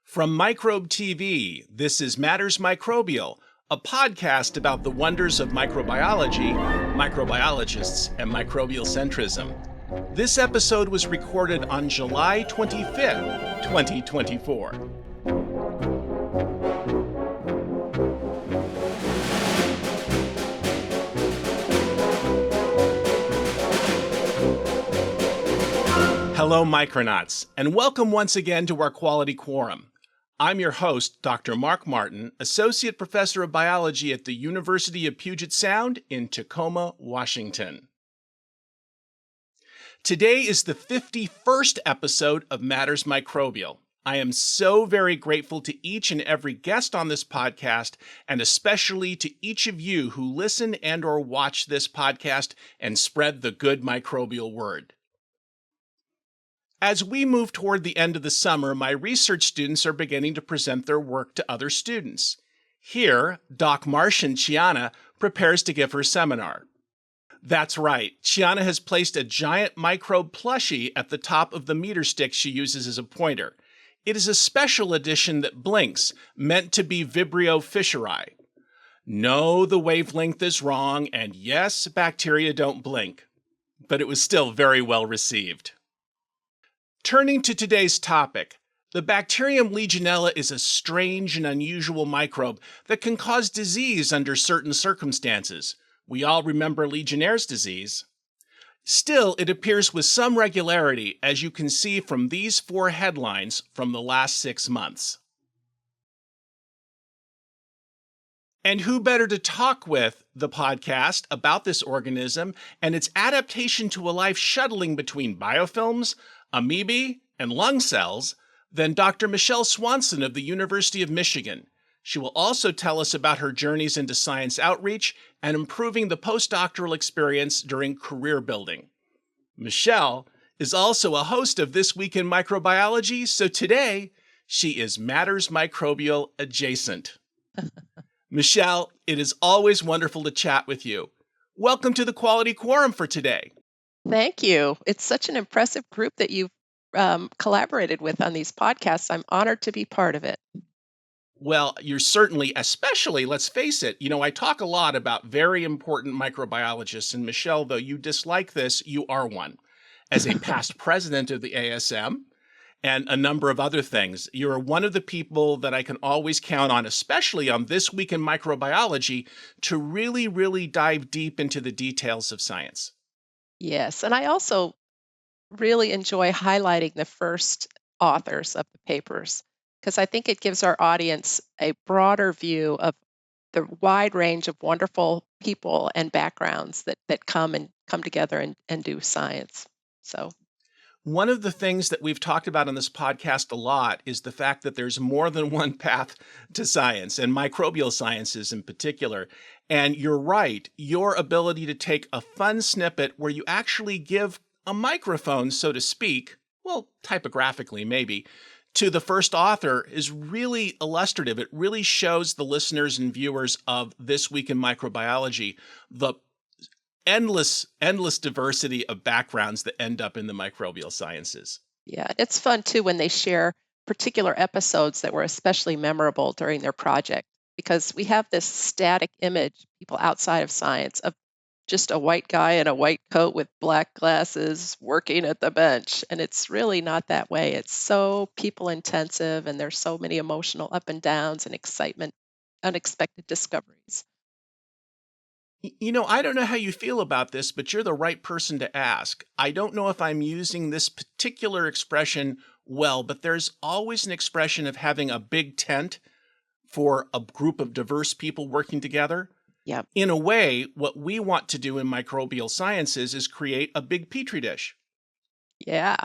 From Microbe TV, this is Matters Microbial, a podcast about the wonders of microbiology, microbiologists, and microbial centrism. This episode was recorded on July 25th, 2024. Hello, Micronauts, and welcome once again to our Quality Quorum. I'm your host, Dr. Mark Martin, Associate Professor of Biology at the University of Puget Sound in Tacoma, Washington. Today is the 51st episode of Matters Microbial. I am so very grateful to each and every guest on this podcast, and especially to each of you who listen and or watch this podcast and spread the good microbial word. As we move toward the end of the summer, my research students are beginning to present their work to other students. Here, Doc Martian Chiana prepares to give her seminar. That's right, Chiana has placed a giant microbe plushie at the top of the meter stick she uses as a pointer. It is a special edition that blinks, meant to be Vibrio fischeri. No, the wavelength is wrong, and yes, bacteria don't blink. But it was still very well received. Turning to today's topic, the bacterium Legionella is a strange and unusual microbe that can cause disease under certain circumstances. We all remember Legionnaire's disease. Still, it appears with some regularity, as you can see from these 4 headlines from the last 6 months. And who better to talk with the podcast about this organism and its adaptation to a life shuttling between biofilms, amoebae, and lung cells than Dr. Michele Swanson of the University of Michigan. She will also tell us about her journeys into science outreach and improving the postdoctoral experience during career building. Michele is also a host of This Week in Microbiology, so today she is Matters Microbial adjacent. Michele, it is always wonderful to chat with you. Welcome to the Quality Quorum for today. Thank you. It's such an impressive group that you've collaborated with on these podcasts. I'm honored to be part of it. Well, you're certainly, especially, let's face it, I talk a lot about very important microbiologists, and Michele, though you dislike this, you are one. As a past president of the ASM and a number of other things, you're one of the people that I can always count on, especially on This Week in Microbiology, to really, really dive deep into the details of science. Yes, and I also really enjoy highlighting the first authors of the papers because I think it gives our audience a broader view of the wide range of wonderful people and backgrounds that come together and do science. So one of the things that we've talked about on this podcast a lot is the fact that there's more than one path to science, and microbial sciences in particular. And you're right, your ability to take a fun snippet where you actually give a microphone, so to speak, well, typographically maybe, to the first author is really illustrative. It really shows the listeners and viewers of This Week in Microbiology the endless diversity of backgrounds that end up in the microbial sciences. yeah, it's fun too when they share particular episodes that were especially memorable during their project because we have this static image, people outside of science, of just a white guy in a white coat with black glasses working at the bench. And it's really not that way. It's so people intensive and there's so many emotional up and downs and excitement, unexpected discoveries. I don't know how you feel about this, but you're the right person to ask. I don't know if I'm using this particular expression well, but there's always an expression of having a big tent for a group of diverse people working together. Yeah. In a way, what we want to do in microbial sciences is create a big petri dish. Yeah.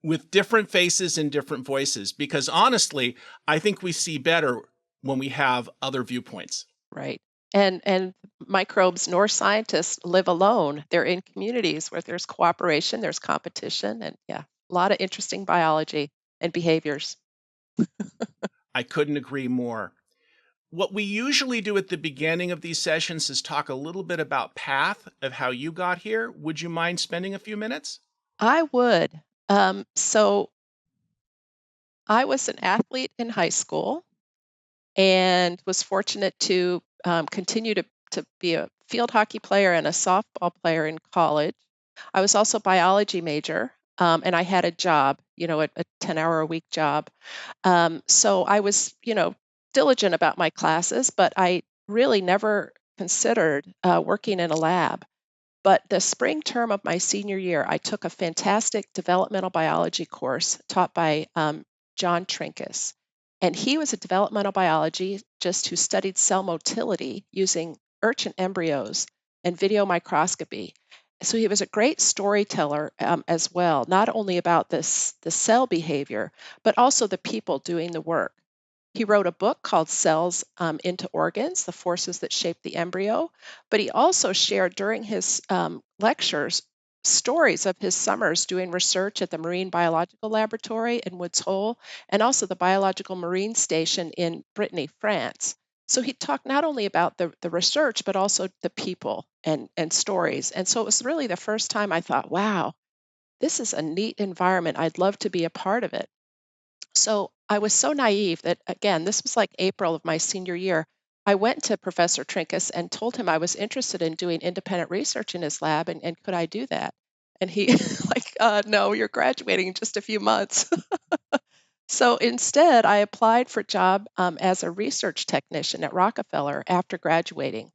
With different faces and different voices, because honestly, I think we see better when we have other viewpoints. Right. And microbes nor scientists live alone. They're in communities where there's cooperation, there's competition, and yeah, a lot of interesting biology and behaviors. I couldn't agree more. What we usually do at the beginning of these sessions is talk a little bit about path of how you got here. Would you mind spending a few minutes? I would. So I was an athlete in high school and was fortunate to continue to be a field hockey player and a softball player in college. I was also a biology major, and I had a job, a 10-hour a week job. So I was, diligent about my classes, but I really never considered working in a lab. But the spring term of my senior year, I took a fantastic developmental biology course taught by John Trinkus. And he was a developmental biologist who studied cell motility using urchin embryos and video microscopy. So he was a great storyteller as well, not only about the cell behavior, but also the people doing the work. He wrote a book called Cells into Organs: The Forces That Shape the Embryo. But he also shared during his lectures stories of his summers doing research at the Marine Biological Laboratory in Woods Hole and also the Biological Marine Station in Brittany, France. So he talked not only about the research, but also the people and stories. And so it was really the first time I thought, wow, this is a neat environment. I'd love to be a part of it. So I was so naive that, again, this was like April of my senior year. I went to Professor Trinkus and told him I was interested in doing independent research in his lab, and could I do that? And he, like, no, you're graduating in just a few months. So instead, I applied for a job as a research technician at Rockefeller after graduating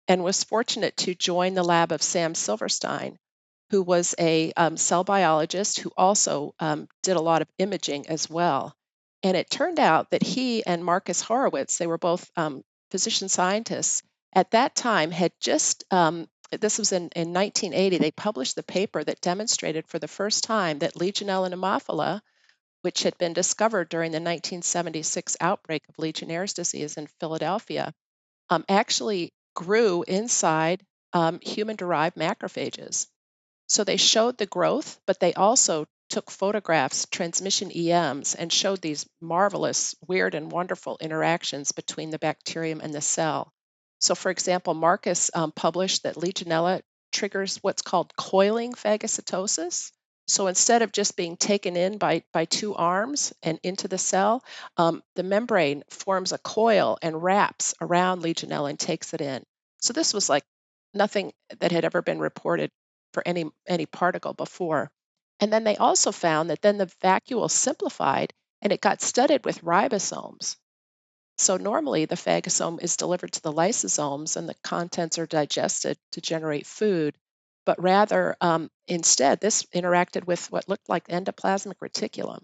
and was fortunate to join the lab of Sam Silverstein, who was a cell biologist who also did a lot of imaging as well. And it turned out that he and Marcus Horowitz, they were both physician scientists, at that time had just, this was in 1980, they published the paper that demonstrated for the first time that Legionella pneumophila, which had been discovered during the 1976 outbreak of Legionnaire's disease in Philadelphia, actually grew inside human derived macrophages. So they showed the growth, but they also took photographs, transmission EMs, and showed these marvelous, weird, and wonderful interactions between the bacterium and the cell. So, for example, Marcus published that Legionella triggers what's called coiling phagocytosis. So instead of just being taken in by two arms and into the cell, the membrane forms a coil and wraps around Legionella and takes it in. So this was like nothing that had ever been reported for any particle before. And then they also found that then the vacuole simplified and it got studded with ribosomes. So normally the phagosome is delivered to the lysosomes and the contents are digested to generate food. But rather, instead, this interacted with what looked like endoplasmic reticulum.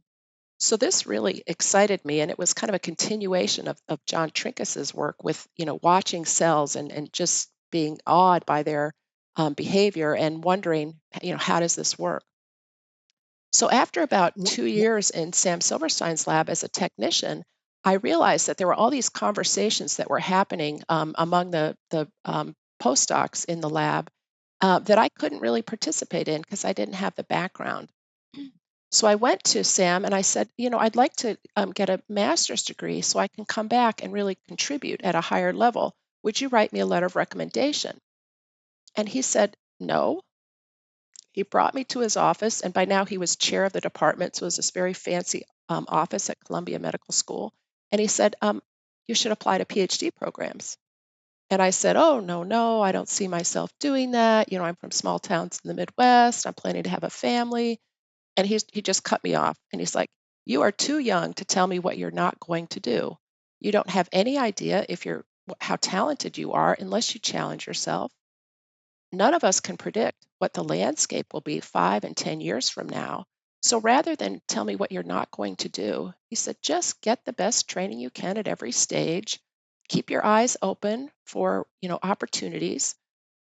So this really excited me, and it was kind of a continuation of John Trinkus's work with, watching cells and just being awed by their behavior and wondering, how does this work? So after about Wh- 2 years in Sam Silverstein's lab as a technician, I realized that there were all these conversations that were happening among the postdocs in the lab that I couldn't really participate in because I didn't have the background. So I went to Sam and I said, I'd like to get a master's degree so I can come back and really contribute at a higher level. Would you write me a letter of recommendation? And he said, no. He brought me to his office, and by now he was chair of the department, so it was this very fancy office at Columbia Medical School. And he said, you should apply to PhD programs. And I said, oh, no, no, I don't see myself doing that. I'm from small towns in the Midwest. I'm planning to have a family. And he just cut me off. And he's like, you are too young to tell me what you're not going to do. You don't have any idea if you're how talented you are unless you challenge yourself. None of us can predict what the landscape will be 5 and 10 years from now. So rather than tell me what you're not going to do, he said, just get the best training you can at every stage. Keep your eyes open for, opportunities.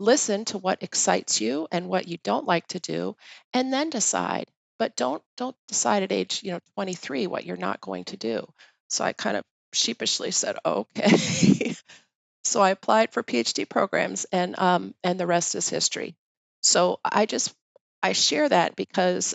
Listen to what excites you and what you don't like to do, and then decide. But don't decide at age, 23 what you're not going to do. So I kind of sheepishly said, okay. So I applied for PhD programs, and the rest is history. So I share that because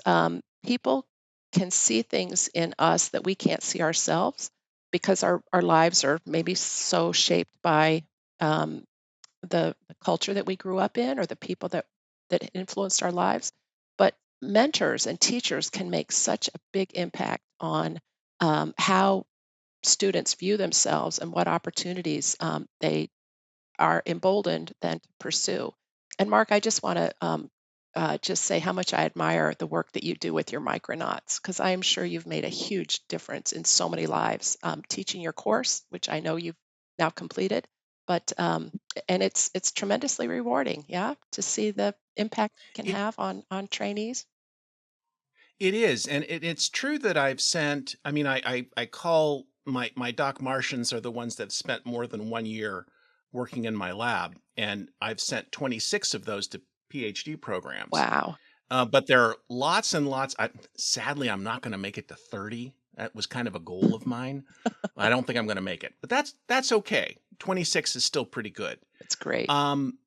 people can see things in us that we can't see ourselves because our lives are maybe so shaped by the culture that we grew up in or the people that influenced our lives. But mentors and teachers can make such a big impact on how students view themselves and what opportunities they are emboldened then to pursue. And Mark, I just want to just say how much I admire the work that you do with your micronauts, because I am sure you've made a huge difference in so many lives teaching your course, which I know you've now completed. But and it's tremendously rewarding, yeah, to see the impact it can It have on trainees. it is, and it's true that I've sent. I mean, I call my Doc Martians are the ones that spent more than 1 year working in my lab, and I've sent 26 of those to PhD programs. Wow. But there are lots and lots. Sadly, I'm not going to make it to 30. That was kind of a goal of mine. I don't think I'm going to make it, but that's okay. 26 is still pretty good. It's great. Um,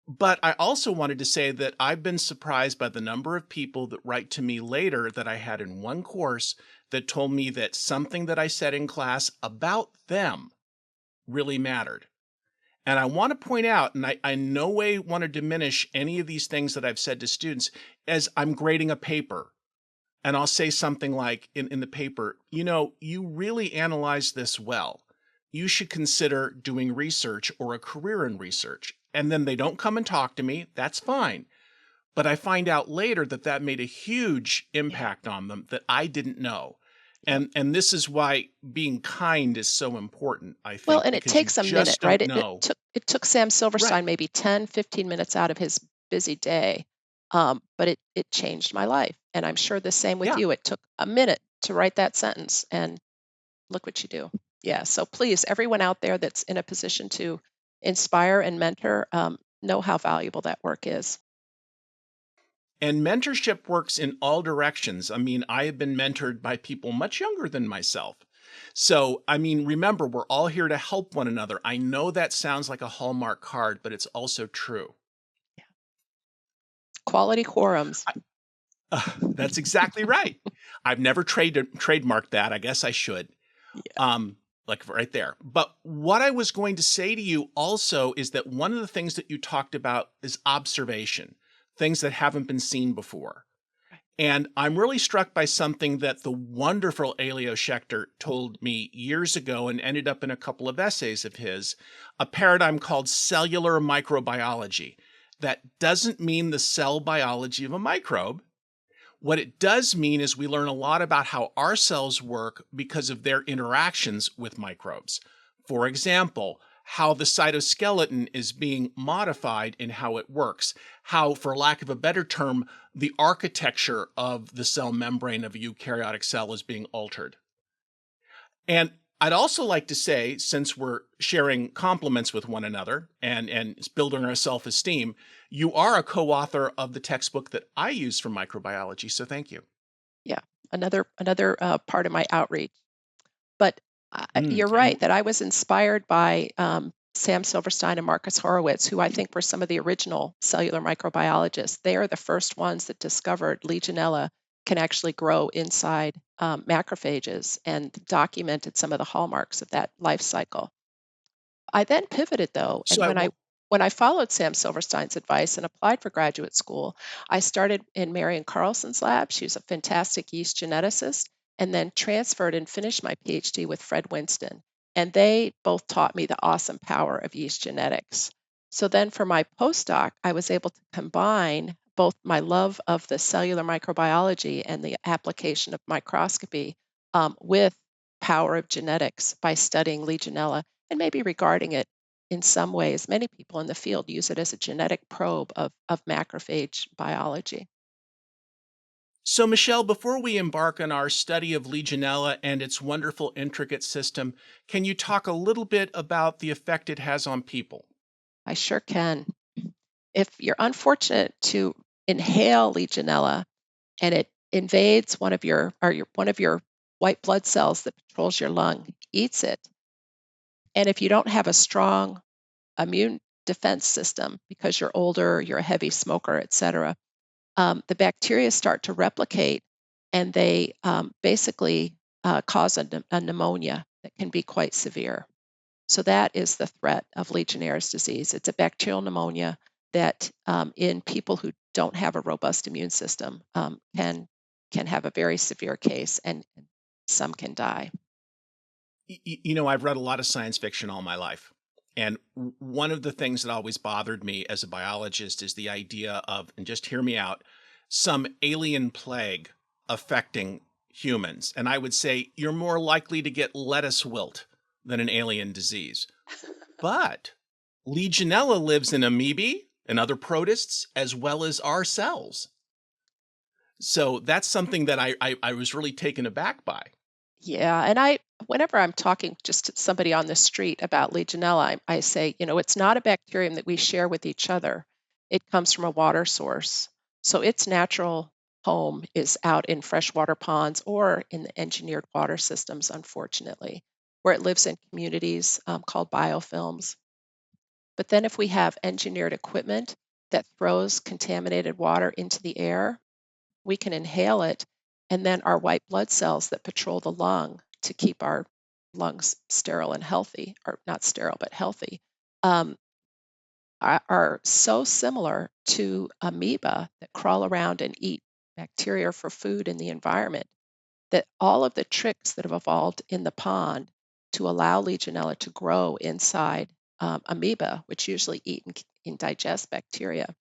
but I also wanted to say that I've been surprised by the number of people that write to me later that I had in one course that told me that something that I said in class about them really mattered. And I want to point out, and I in no way want to diminish any of these things that I've said to students as I'm grading a paper. And I'll say something like in the paper, you really analyzed this well. You should consider doing research or a career in research. And then they don't come and talk to me. That's fine. But I find out later that that made a huge Yeah. impact on them that I didn't know. Yep. And this is why being kind is so important, I Well, think, and it because you takes a minute, just right? don't It know. took Sam Right. Silverstein maybe 10, 15 minutes out of his busy day, but it changed my life, and I'm sure the same with Yeah. you. It took a minute to write that sentence, and look what you do. Yeah, so please, everyone out there that's in a position to inspire and mentor, know how valuable that work is. And mentorship works in all directions. I mean, I have been mentored by people much younger than myself. So, I mean, remember, we're all here to help one another. I know that sounds like a Hallmark card, but it's also true. Yeah. Quality quorums. I, that's exactly right. I've never trademarked that. I guess I should. Yeah. Um, like right there. But what I was going to say to you also is that one of the things that you talked about is observation, things that haven't been seen before. Right. And I'm really struck by something that the wonderful Elio Schechter told me years ago and ended up in a couple of essays of his, a paradigm called cellular microbiology. That doesn't mean the cell biology of a microbe. What it does mean is we learn a lot about how our cells work because of their interactions with microbes. For example, how the cytoskeleton is being modified in how it works, how, for lack of a better term, the architecture of the cell membrane of a eukaryotic cell is being altered. And I'd also like to say, since we're sharing compliments with one another and building our self-esteem, you are a co-author of the textbook that I use for microbiology. So thank you. Yeah. Another part of my outreach. But Mm, you're and right that I was inspired by Sam Silverstein and Marcus Horowitz, who I think were some of the original cellular microbiologists. They are the first ones that discovered Legionella can actually grow inside macrophages and documented some of the hallmarks of that life cycle. I then pivoted though, so and I will. when I followed Sam Silverstein's advice and applied for graduate school, I started in Marion Carlson's lab. She was a fantastic yeast geneticist, and then transferred and finished my PhD with Fred Winston. And they both taught me the awesome power of yeast genetics. So then for my postdoc, I was able to combine both my love of the cellular microbiology and the application of microscopy with power of genetics by studying Legionella and maybe regarding it in some ways. Many people in the field use it as a genetic probe of macrophage biology. So, Michelle, before we embark on our study of Legionella and its wonderful, intricate system, can you talk a little bit about the effect it has on people? I sure can. If you're unfortunate to inhale Legionella and it invades one of your white blood cells that patrols your lung, eats it, and if you don't have a strong immune defense system because you're older, you're a heavy smoker, et cetera, the bacteria start to replicate and they basically cause a pneumonia that can be quite severe. So that is the threat of Legionnaire's disease. It's a bacterial pneumonia that in people who don't have a robust immune system can have a very severe case and some can die. I've read a lot of science fiction all my life. And one of the things that always bothered me as a biologist is the idea of, and just hear me out, some alien plague affecting humans. And I would say you're more likely to get lettuce wilt than an alien disease. But Legionella lives in amoebae and other protists as well as our cells. So that's something that I was really taken aback by. Yeah, and whenever I'm talking just to somebody on the street about Legionella, I say, it's not a bacterium that we share with each other. It comes from a water source. So its natural home is out in freshwater ponds or in the engineered water systems, unfortunately, where it lives in communities called biofilms. But then if we have engineered equipment that throws contaminated water into the air, we can inhale it, and then our white blood cells that patrol the lung to keep our lungs sterile and healthy, or not sterile, but healthy, um, are so similar to amoeba that crawl around and eat bacteria for food in the environment that all of the tricks that have evolved in the pond to allow Legionella to grow inside amoeba, which usually eat and digest bacteria,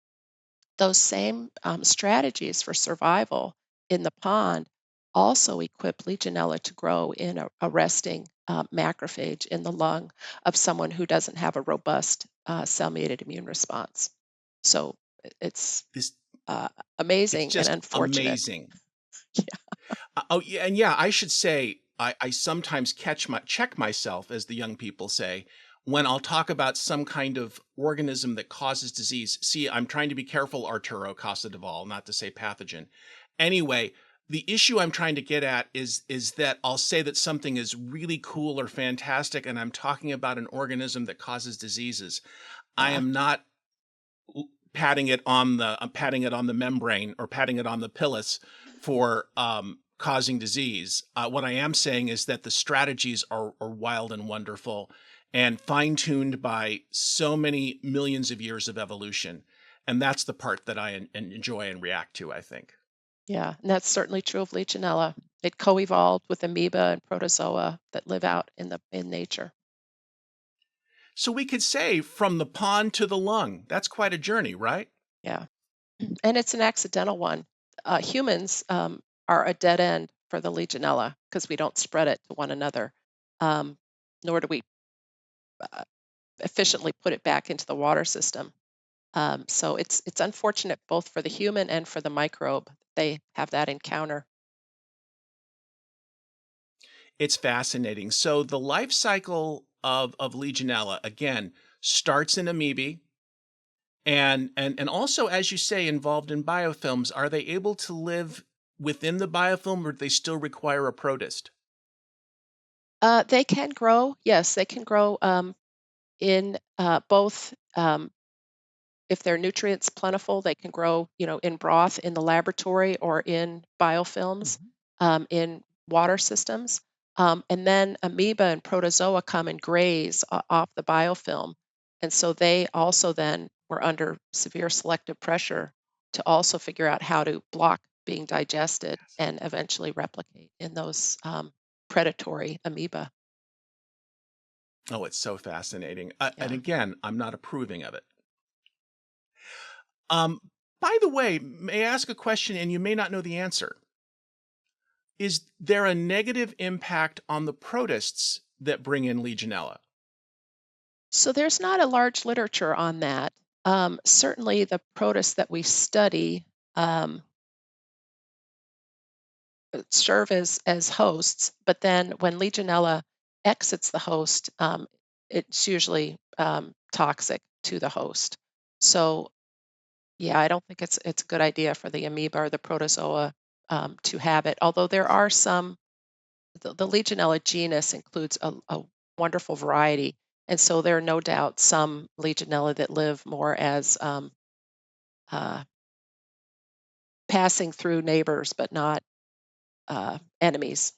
those same strategies for survival in the pond also equip Legionella to grow in a resting macrophage in the lung of someone who doesn't have a robust cell-mediated immune response. So it's This uh, It's amazing and just unfortunate. amazing. Oh, yeah, and yeah, I should say I sometimes check myself, as the young people say, when I'll talk about some kind of organism that causes disease. See, I'm trying to be careful, Arturo Casadevall, not to say pathogen. Anyway, the issue I'm trying to get at is that I'll say that something is really cool or fantastic, and I'm talking about an organism that causes diseases. I Yeah. am not patting it on the membrane or patting it on the pilus for causing disease. What I am saying is that the strategies are wild and wonderful and fine-tuned by so many millions of years of evolution. And that's the part that I enjoy and react to, I think. Yeah, and that's certainly true of Legionella. It co-evolved with amoeba and protozoa that live out in nature. So we could say from the pond to the lung. That's quite a journey, right? Yeah, and it's an accidental one. Humans are a dead end for the Legionella because we don't spread it to one another, um, nor do we uh, efficiently put it back into the water system. So it's unfortunate both for the human and for the microbe. They have that encounter. It's fascinating. So the life cycle of Legionella, again, starts in amoebae. And also, as you say, involved in biofilms, are they able to live within the biofilm, or do they still require a protist? They can grow, yes, they can grow in both. If they're nutrients plentiful, they can grow, in broth in the laboratory or in biofilms Mhm. in water systems. And then amoeba and protozoa come and graze off the biofilm. And so they also then were under severe selective pressure to also figure out how to block being digested Yes. and eventually replicate in those predatory amoeba. Oh, it's so fascinating. And Yeah. again, I'm not approving of it. Um, by the way, may I ask a question, and you may not know the answer? Is there a negative impact on the protists that bring in Legionella? So there's not a large literature on that. Certainly, the protists that we study um, serve as hosts, but then when Legionella exits the host, it's usually toxic to the host. So yeah, I don't think it's a good idea for the amoeba or the protozoa to have it. Although there are some, the Legionella genus includes a wonderful variety, and so there are no doubt some Legionella that live more as uh, passing through neighbors, but not enemies.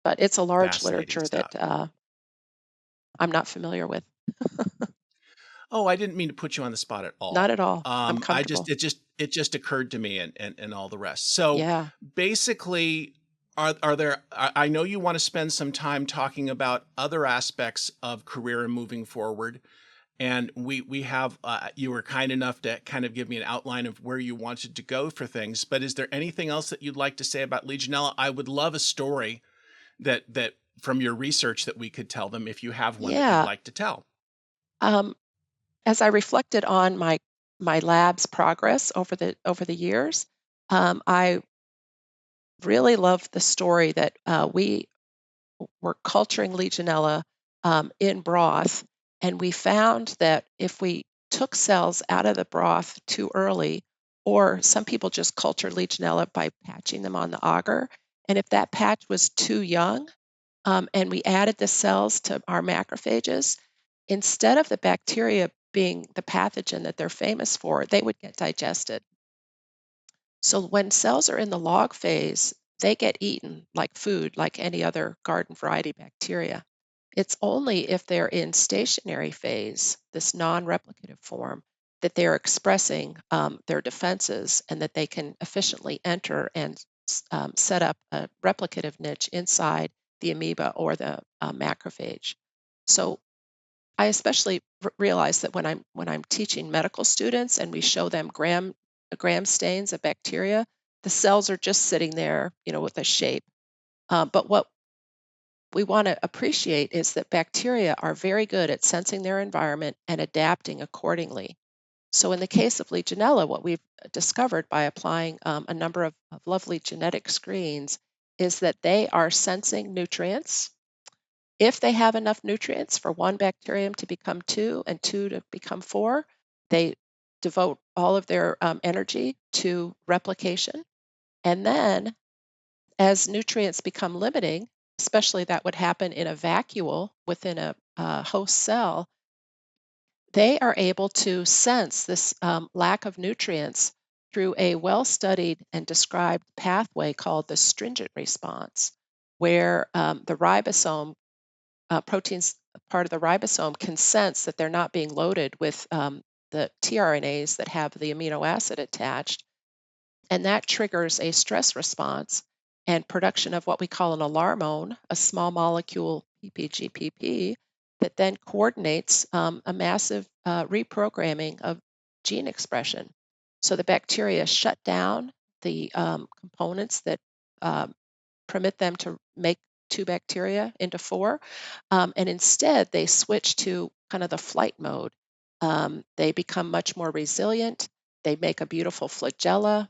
But it's a large Fascinating literature that stuff. I'm not familiar with. Oh, I didn't mean to put you on the spot at Not all. at all. I'm I just comfortable. it just occurred to me and all the rest. So Yeah. basically, Are there, I know you want to spend some time talking about other aspects of career and moving forward. And we have, you were kind enough to kind of give me an outline of where you wanted to go for things. But is there anything else that you'd like to say about Legionella? I would love a story that from your research that we could tell them if you have one that you'd Yeah. like to tell. Um, as I reflected on my lab's progress over the years, I really loved the story that we were culturing Legionella in broth, and we found that if we took cells out of the broth too early, or some people just culture Legionella by patching them on the agar, and if that patch was too young, and we added the cells to our macrophages, instead of the bacteria being the pathogen that they're famous for, they would get digested. So when cells are in the log phase, they get eaten like food, like any other garden variety bacteria. It's only if they're in stationary phase, this non-replicative form, that they're expressing their defenses and that they can efficiently enter and set up a replicative niche inside the amoeba or the macrophage. So I especially realize that when I'm teaching medical students and we show them gram stains of bacteria, the cells are just sitting there, with a shape. But what we want to appreciate is that bacteria are very good at sensing their environment and adapting accordingly. So in the case of Legionella, what we've discovered by applying a number of lovely genetic screens is that they are sensing nutrients. If they have enough nutrients for one bacterium to become two and two to become four, they devote all of their energy to replication. And then, as nutrients become limiting, especially that would happen in a vacuole within a host cell, they are able to sense this lack of nutrients through a well studied and described pathway called the stringent response, where the ribosome proteins, part of the ribosome, can sense that they're not being loaded with the tRNAs that have the amino acid attached, and that triggers a stress response and production of what we call an alarmone, a small molecule PPGPP, that then coordinates a massive reprogramming of gene expression. So the bacteria shut down the components that permit them to make two bacteria into four, and instead they switch to kind of the flight mode. They become much more resilient. They make a beautiful flagella.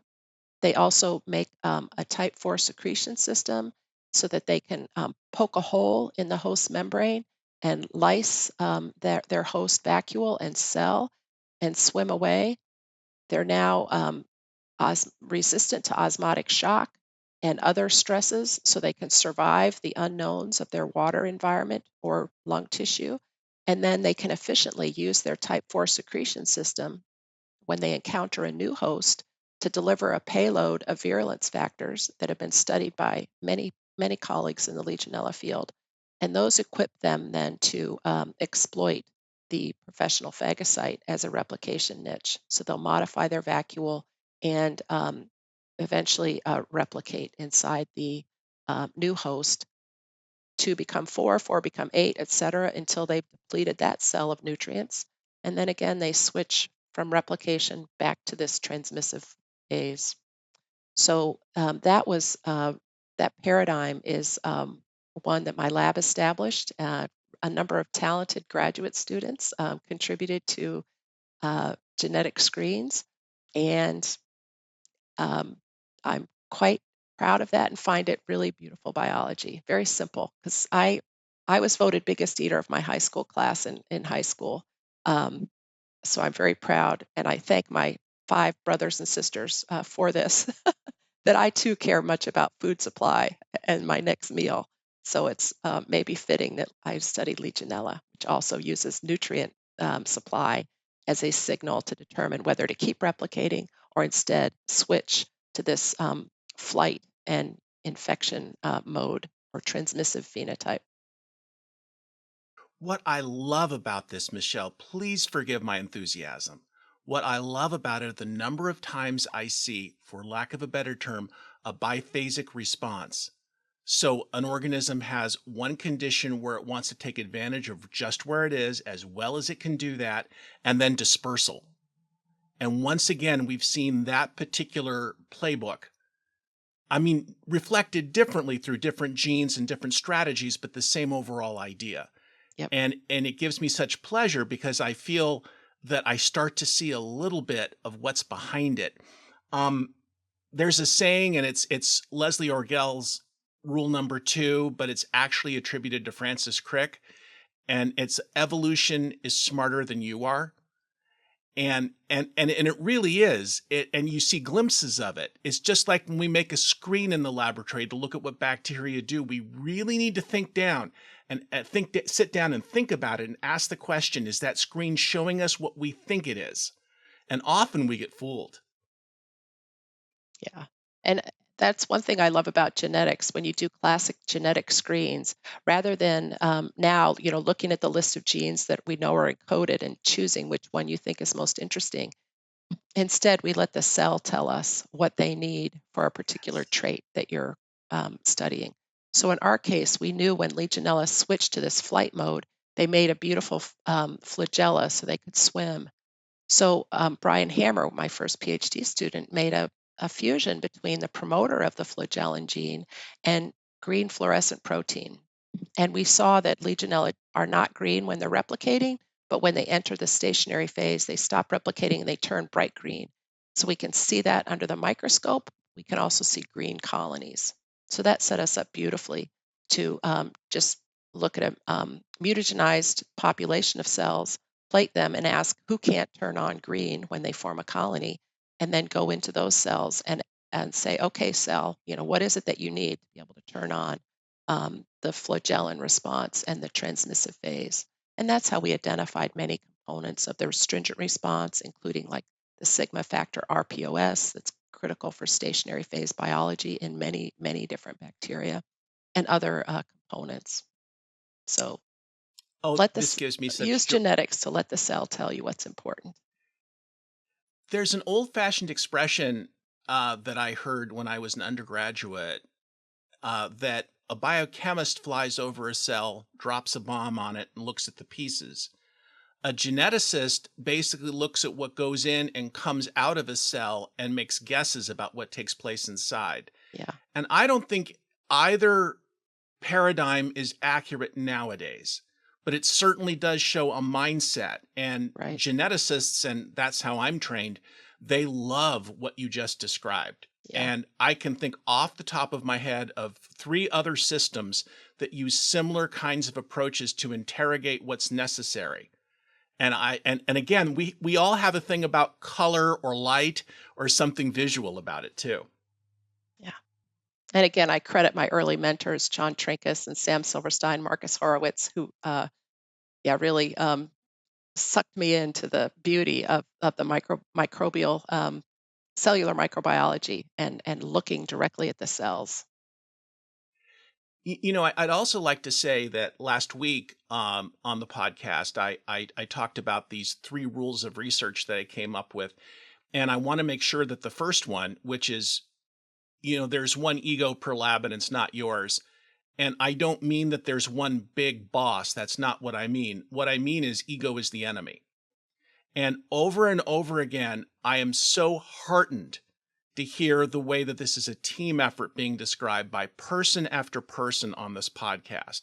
They also make a type 4 secretion system so that they can poke a hole in the host membrane and lyse their host vacuole and cell and swim away. They're now resistant to osmotic shock and other stresses, so they can survive the unknowns of their water environment or lung tissue. And then they can efficiently use their type 4 secretion system when they encounter a new host to deliver a payload of virulence factors that have been studied by many, many colleagues in the Legionella field. And those equip them then to exploit the professional phagocyte as a replication niche. So they'll modify their vacuole and eventually replicate inside the new host to become four, four become eight, et cetera, until they've depleted that cell of nutrients. And then again, they switch from replication back to this transmissive phase. So that paradigm is one that my lab established. A number of talented graduate students contributed to genetic screens, and I'm quite proud of that and find it really beautiful biology. Very simple, because I was voted biggest eater of my high school class in high school. Um, so I'm very proud, and I thank my five brothers and sisters for this. That I too care much about food supply and my next meal. So it's maybe fitting that I study Legionella, which also uses nutrient supply as a signal to determine whether to keep replicating or instead switch to this flight and infection mode or transmissive phenotype. What I love about this, Michelle, please forgive my enthusiasm. What I love about it are the number of times I see, for lack of a better term, a biphasic response. So an organism has one condition where it wants to take advantage of just where it is as well as it can do that, and then dispersal. And once again, we've seen that particular playbook. I mean, reflected differently through different genes and different strategies, but the same overall idea. Yep. And it gives me such pleasure because I feel that I start to see a little bit of what's behind it. Um, there's a saying, and it's Leslie Orgel's rule number 2, but it's actually attributed to Francis Crick, and it's evolution is smarter than you are. And it really is. And you see glimpses of it. It's just like when we make a screen in the laboratory to look at what bacteria do. We really need to think down and sit down and think about it and ask the question, is that screen showing us what we think it is? And often we get fooled. Yeah. And that's one thing I love about genetics. When you do classic genetic screens, rather than now, looking at the list of genes that we know are encoded and choosing which one you think is most interesting, instead, we let the cell tell us what they need for a particular trait that you're studying. So in our case, we knew when Legionella switched to this flight mode, they made a beautiful flagella so they could swim. So Brian Hammer, my first PhD student, made a fusion between the promoter of the flagellin gene and green fluorescent protein. And we saw that Legionella are not green when they're replicating, but when they enter the stationary phase, they stop replicating and they turn bright green. So we can see that under the microscope. We can also see green colonies. So that set us up beautifully to just look at a mutagenized population of cells, plate them, and ask who can't turn on green when they form a colony, and then go into those cells and say, okay, cell, what is it that you need to be able to turn on the flagellin response and the transmissive phase. And that's how we identified many components of the astringent response, including like the sigma factor RPOS, that's critical for stationary phase biology in many, many different bacteria and other components. So Oh, let this this gives me use such joy. genetics to let the cell tell you what's important. There's an old-fashioned expression that I heard when I was an undergraduate, that a biochemist flies over a cell, drops a bomb on it, and looks at the pieces. A geneticist basically looks at what goes in and comes out of a cell and makes guesses about what takes place inside. Yeah, And I don't think either paradigm is accurate nowadays, but it certainly does show a mindset. And right. geneticists, and that's how I'm trained, they love what you just described. Yeah. And I can think off the top of my head of 3 other systems that use similar kinds of approaches to interrogate what's necessary. And again, we all have a thing about color or light or something visual about it too. Yeah. And again, I credit my early mentors, John Trinkus and Sam Silverstein, Marcus Horowitz, who really sucked me into the beauty of the microbial cellular microbiology and looking directly at the cells. I'd also like to say that last week on the podcast, I talked about these 3 rules of research that I came up with. And I want to make sure that the first one, which is, there's one ego per lab and it's not yours. And I don't mean that there's one big boss. That's not what I mean. What I mean is ego is the enemy. And over again, I am so heartened to hear the way that this is a team effort being described by person after person on this podcast.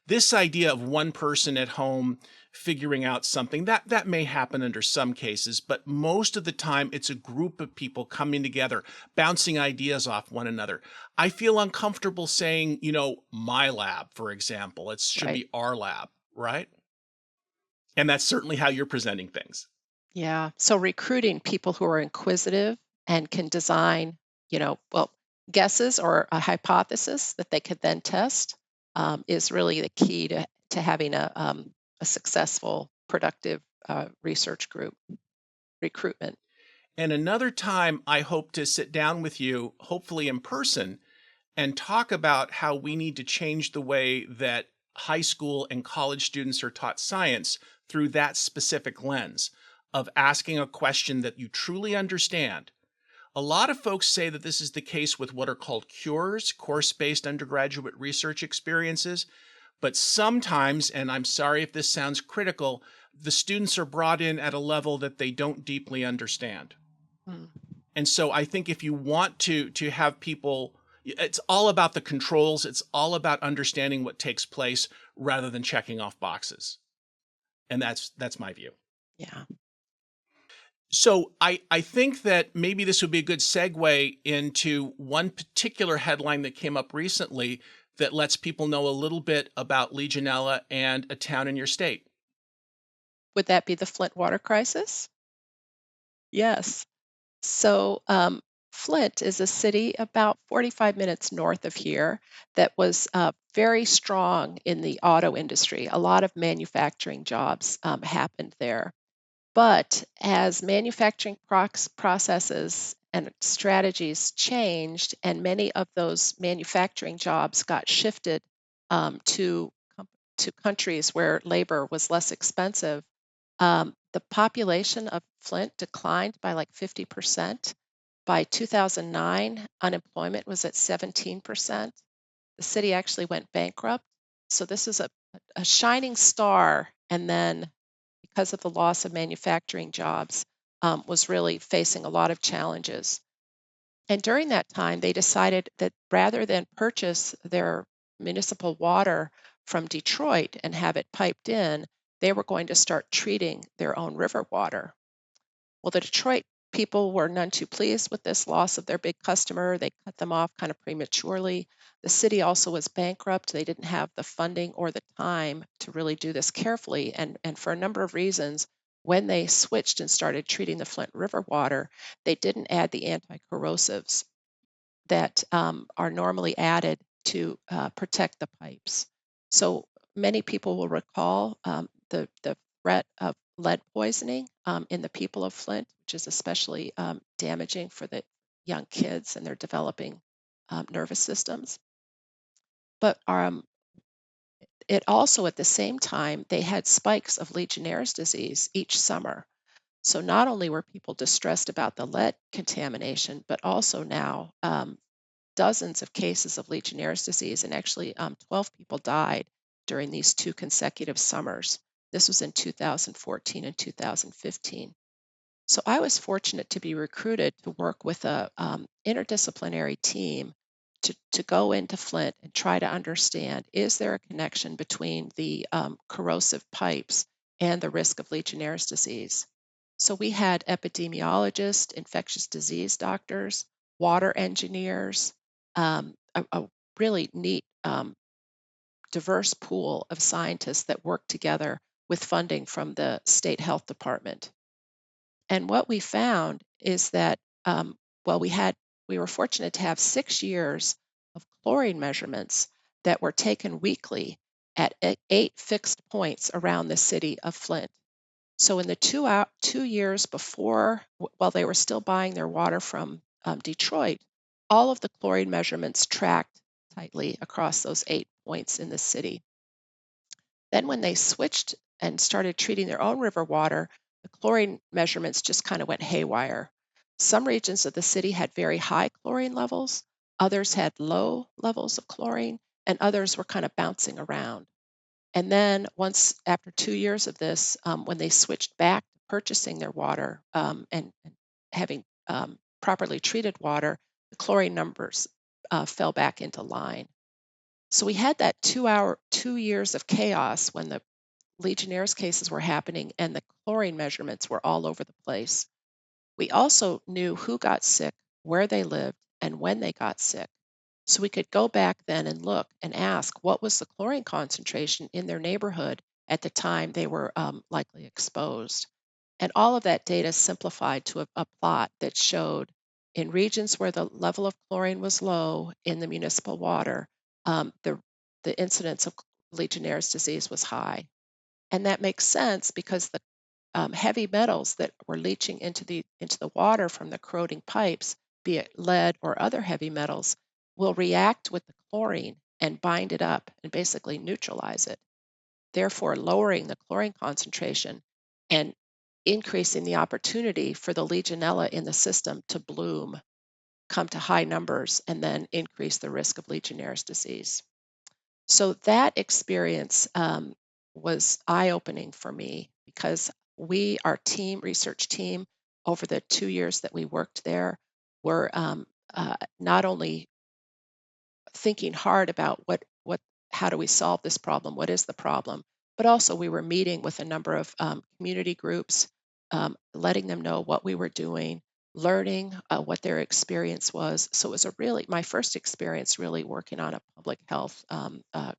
This idea of one person at home figuring out something that may happen under some cases, but most of the time it's a group of people coming together, bouncing ideas off one another. I feel uncomfortable saying, my lab, for example. It should Right. be our lab, right? And that's certainly how you're presenting things. Yeah. So recruiting people who are inquisitive and can design, well, guesses or a hypothesis that they could then test is really the key to having a successful, productive research group recruitment. And another time, I hope to sit down with you, hopefully in person, and talk about how we need to change the way that high school and college students are taught science through that specific lens of asking a question that you truly understand. A lot of folks say that this is the case with what are called cures, course-based undergraduate research experiences. But sometimes, and I'm sorry if this sounds critical, the students are brought in at a level that they don't deeply understand. Mm. And so I think if you want to have people, it's all about the controls. It's all about understanding what takes place rather than checking off boxes. And that's my view. Yeah. So I think that maybe this would be a good segue into one particular headline that came up recently that lets people know a little bit about Legionella and a town in your state. Would that be the Flint water crisis? Yes. So, Flint is a city about 45 minutes north of here that was very strong in the auto industry. A lot of manufacturing jobs happened there. But as manufacturing processes and strategies changed, and many of those manufacturing jobs got shifted to countries where labor was less expensive, the population of Flint declined by like 50%. By 2009, unemployment was at 17%. The city actually went bankrupt. So this is a shining star. And then, because of the loss of manufacturing jobs, was really facing a lot of challenges. And during that time, they decided that rather than purchase their municipal water from Detroit and have it piped in, they were going to start treating their own river water. Well, the Detroit people were none too pleased with this loss of their big customer. They cut them off kind of prematurely. The city also was bankrupt. They didn't have the funding or the time to really do this carefully. And for a number of reasons, when they switched and started treating the Flint River water, they didn't add the anti-corrosives that are normally added to protect the pipes. So many people will recall the threat of lead poisoning in the people of Flint, which is especially damaging for the young kids and their developing nervous systems. But it also, at the same time, they had spikes of Legionnaire's disease each summer. So not only were people distressed about the lead contamination, but also now dozens of cases of Legionnaire's disease, and actually 12 people died during these two consecutive summers. This was in 2014 and 2015. So I was fortunate to be recruited to work with a interdisciplinary team to go into Flint and try to understand, is there a connection between the corrosive pipes and the risk of Legionnaire's disease? So we had epidemiologists, infectious disease doctors, water engineers, a really neat, diverse pool of scientists that worked together with funding from the state health department. And what we found is that, well, we were fortunate to have 6 years of chlorine measurements that were taken weekly at eight fixed points around the city of Flint. So in the 2 years before, while they were still buying their water from Detroit, all of the chlorine measurements tracked tightly across those 8 points in the city. Then when they switched and started treating their own river water, the chlorine measurements just kind of went haywire. Some regions of the city had very high chlorine levels, others had low levels of chlorine, and others were kind of bouncing around. And then once after 2 years of this, when they switched back to purchasing their water and having properly treated water, the chlorine numbers fell back into line. So we had that 2 years of chaos when the Legionnaire's cases were happening and the chlorine measurements were all over the place. We also knew who got sick, where they lived, and when they got sick. So we could go back then and look and ask what was the chlorine concentration in their neighborhood at the time they were likely exposed. And all of that data simplified to a plot that showed in regions where the level of chlorine was low in the municipal water, the incidence of Legionnaire's disease was high. And that makes sense because the heavy metals that were leaching into the water from the corroding pipes, be it lead or other heavy metals, will react with the chlorine and bind it up and basically neutralize it, therefore lowering the chlorine concentration and increasing the opportunity for the Legionella in the system to bloom come to high numbers and then increase the risk of Legionnaire's disease. So that experience was eye-opening for me because our research team, over the 2 years that we worked there, were not only thinking hard about how do we solve this problem, what is the problem, but also we were meeting with a number of community groups, letting them know what we were doing, learning what their experience was. So it was my first experience really working on a public health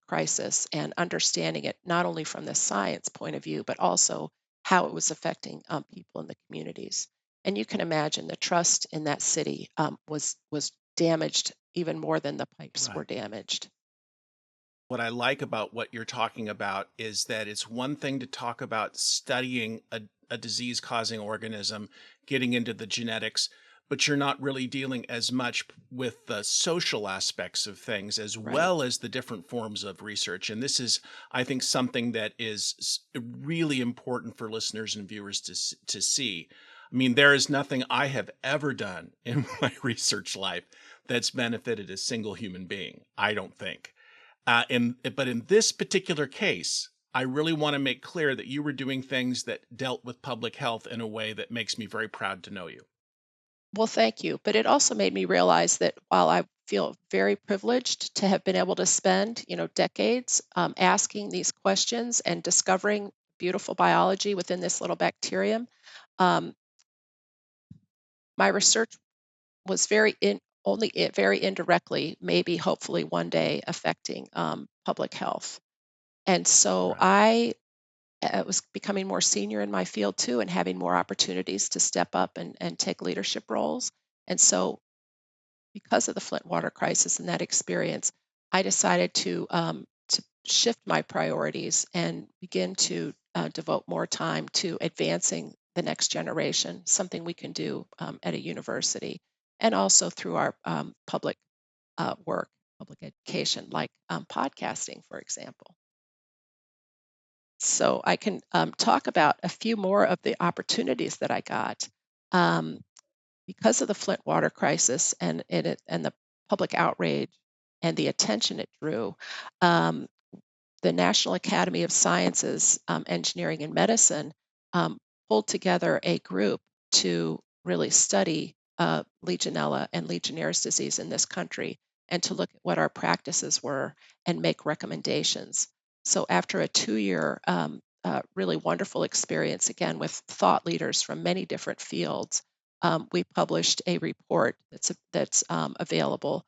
crisis and understanding it not only from the science point of view, but also how it was affecting people in the communities. And you can imagine the trust in that city was damaged even more than the pipes were Right. damaged. What I like about what you're talking about is that it's one thing to talk about studying a disease causing organism, getting into the genetics, but you're not really dealing as much with the social aspects of things as Right. well as the different forms of research. And this is, I think, something that is really important for listeners and viewers to see. I mean, there is nothing I have ever done in my research life that's benefited a single human being, I don't think. But in this particular case, I really want to make clear that you were doing things that dealt with public health in a way that makes me very proud to know you. Well, thank you. But it also made me realize that while I feel very privileged to have been able to spend, decades asking these questions and discovering beautiful biology within this little bacterium, um, my research was very indirectly, maybe hopefully one day affecting public health. And so Right. I was becoming more senior in my field too, and having more opportunities to step up and take leadership roles. And so, because of the Flint water crisis and that experience, I decided to shift my priorities and begin to devote more time to advancing the next generation, something we can do at a university, and also through our public work, public education, like podcasting, for example. So I can talk about a few more of the opportunities that I got um, because of the Flint water crisis and the public outrage and the attention it drew. Um, the National Academy of Sciences, Engineering, and Medicine um, pulled together a group to really study Legionella and Legionnaire's disease in this country and to look at what our practices were and make recommendations. So, after a 2 year, really wonderful experience, again, with thought leaders from many different fields, we published a report that's available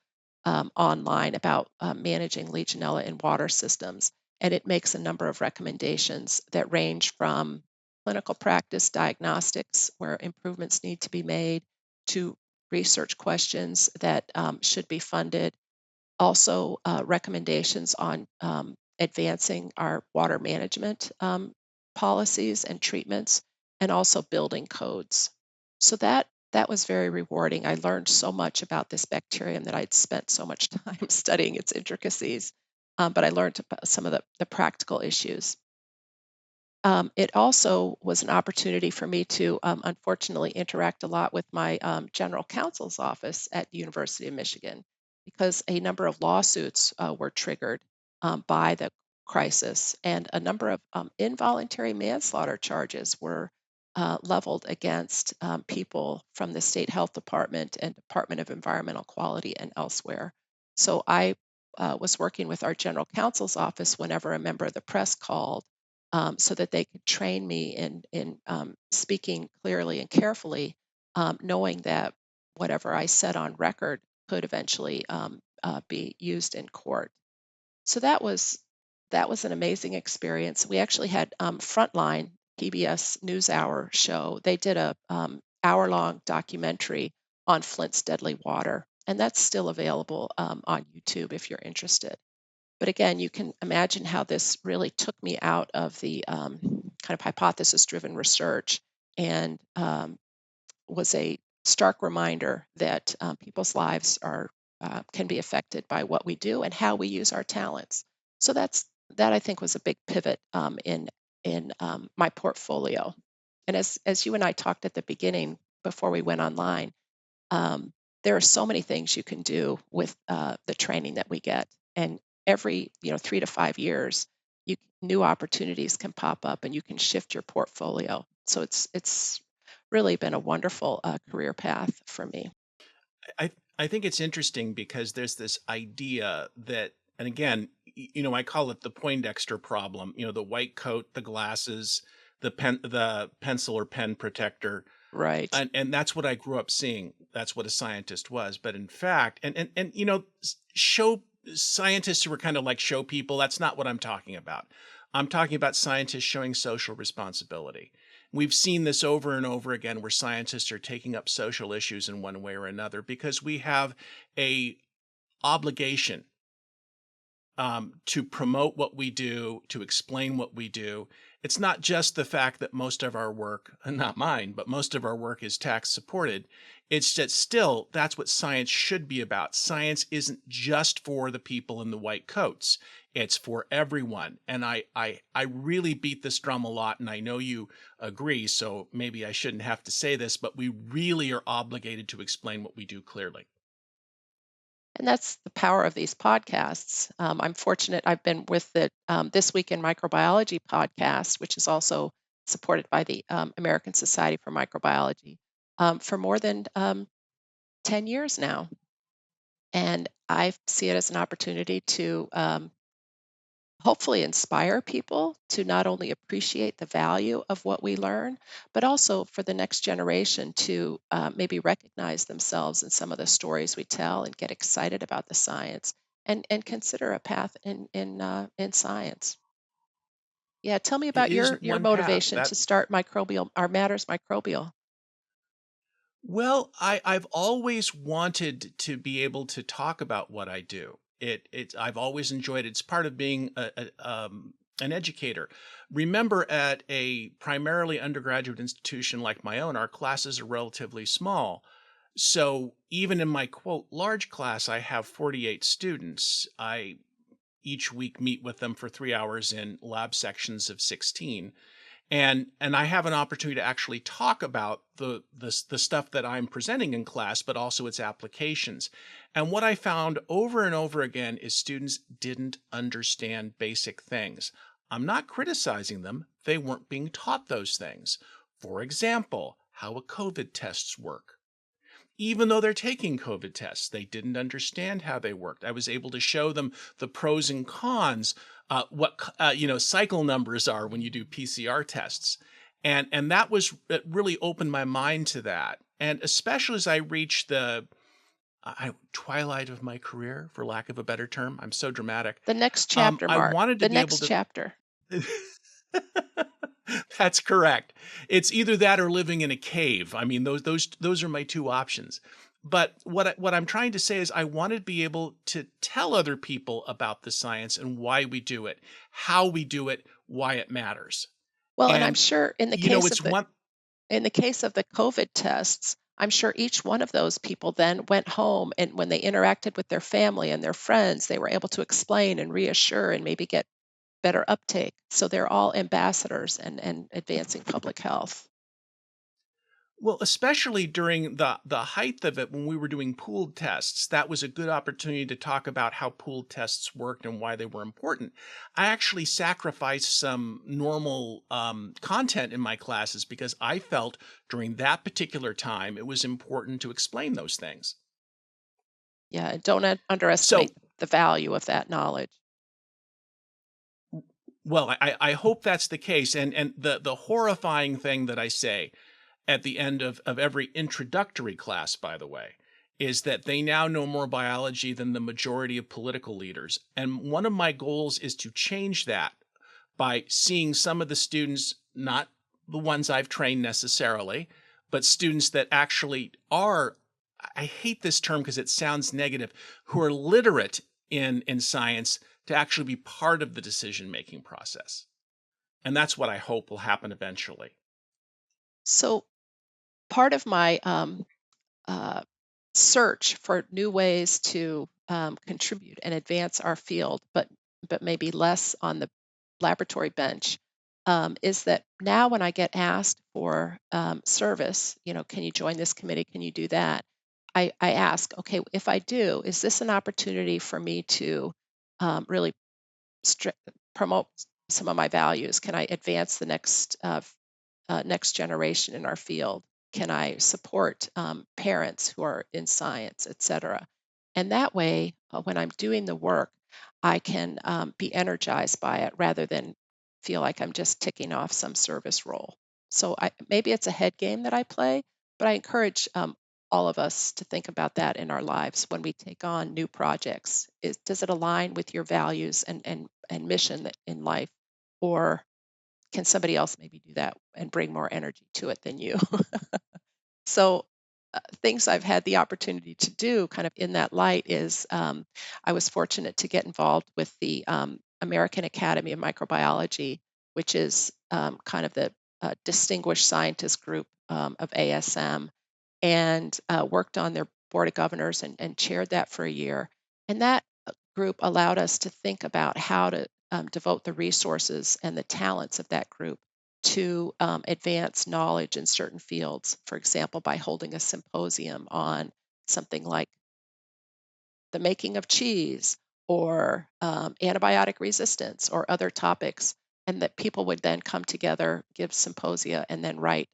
online about managing Legionella in water systems, and it makes a number of recommendations that range from clinical practice diagnostics, where improvements need to be made, to research questions that should be funded, also recommendations on advancing our water management policies and treatments, and also building codes. So that was very rewarding. I learned so much about this bacterium that I'd spent so much time studying its intricacies, but I learned about some of the practical issues. It also was an opportunity for me to unfortunately interact a lot with my general counsel's office at the University of Michigan because a number of lawsuits were triggered by the crisis, and a number of involuntary manslaughter charges were leveled against people from the state health department and Department of Environmental Quality and elsewhere. So I was working with our general counsel's office whenever a member of the press called, so that they could train me in speaking clearly and carefully, knowing that whatever I said on record could eventually be used in court. So that was an amazing experience. We actually had Frontline PBS NewsHour show. They did a hour-long documentary on Flint's deadly water, and that's still available on YouTube if you're interested. But again, you can imagine how this really took me out of the kind of hypothesis driven research and was a stark reminder that people's lives can be affected by what we do and how we use our talents. So that I think was a big pivot in my portfolio. And as you and I talked at the beginning before we went online, there are so many things you can do with the training that we get. And every 3 to 5 years, new opportunities can pop up, and you can shift your portfolio. So it's really been a wonderful career path for me. I think it's interesting because there's this idea that, and again, I call it the Poindexter problem. The white coat, the glasses, the pencil or pen protector, Right. and that's what I grew up seeing. That's what a scientist was. But in fact, and show scientists who were kind of like show people. That's not what I'm talking about. I'm talking about scientists showing social responsibility. We've seen this over and over again where scientists are taking up social issues in one way or another because we have a obligation to promote what we do, to explain what we do. It's not just the fact that most of our work, and not mine, but most of our work is tax supported. It's that still, that's what science should be about. Science isn't just for the people in the white coats. It's for everyone. And I really beat this drum a lot, and I know you agree, so maybe I shouldn't have to say this, but we really are obligated to explain what we do clearly. And that's the power of these podcasts. I'm fortunate I've been with the This Week in Microbiology podcast, which is also supported by the American Society for Microbiology, for more than 10 years now. And I see it as an opportunity to hopefully inspire people to not only appreciate the value of what we learn, but also for the next generation to maybe recognize themselves in some of the stories we tell and get excited about the science and consider a path in science. Yeah, tell me It about is your one path. motivation to That start microbial or matters microbial. Well, I've always wanted to be able to talk about what I do. I've always enjoyed it. It's part of being an educator. Remember, at a primarily undergraduate institution like my own, our classes are relatively small. So even in my quote large class, I have 48 students. I each week meet with them for 3 hours in lab sections of 16, and I have an opportunity to actually talk about the stuff that I'm presenting in class, but also its applications. And what I found over and over again is students didn't understand basic things. I'm not criticizing them. They weren't being taught those things. For example, how a COVID tests work. Even though they're taking COVID tests, they didn't understand how they worked. I was able to show them the pros and cons, what cycle numbers are when you do PCR tests, and that was it really opened my mind to that. And especially as I reached the twilight of my career, for lack of a better term, I'm so dramatic. The next chapter, I Mark. wanted to The be able next to. chapter. That's correct. It's either that or living in a cave. I mean, those are my two options. But what I'm trying to say is I want to be able to tell other people about the science and why we do it, how we do it, why it matters. Well, and I'm And sure it's one. in the case of the COVID tests, I'm sure each one of those people then went home, and when they interacted with their family and their friends, they were able to explain and reassure and maybe get better uptake. So they're all ambassadors and advancing public health. Well, especially during the height of it when we were doing pooled tests, that was a good opportunity to talk about how pooled tests worked and why they were important. I actually sacrificed some normal content in my classes because I felt during that particular time it was important to explain those things. Yeah, and don't So, underestimate the value of that knowledge. well, I hope that's the case. And the horrifying thing that I say at the end of every introductory class, by the way, is that they now know more biology than the majority of political leaders. And one of my goals is to change that by seeing some of the students, not the ones I've trained necessarily, but students that actually are, I hate this term because it sounds negative, who are literate in science to actually be part of the decision making process. And that's what I hope will happen eventually. So part of my uh, search for new ways to contribute and advance our field, but maybe less on the laboratory bench, is that now when I get asked for service, can you join this committee? Can you do that? I ask, okay, if I do, is this an opportunity for me to really stri- promote some of my values? Can I advance the next generation in our field? Can I support parents who are in science, et cetera? And that way, when I'm doing the work, I can be energized by it rather than feel like I'm just ticking off some service role. So maybe it's a head game that I play, but I encourage all of us to think about that in our lives when we take on new projects. Does it align with your values and mission in life, or can somebody else maybe do that and bring more energy to it than you? So, things I've had the opportunity to do kind of in that light is I was fortunate to get involved with the American Academy of Microbiology, which is kind of the distinguished scientist group of ASM, and worked on their board of governors and chaired that for a year. And that group allowed us to think about how to devote the resources and the talents of that group to advance knowledge in certain fields. For example, by holding a symposium on something like the making of cheese or antibiotic resistance or other topics, and that people would then come together, give symposia, and then write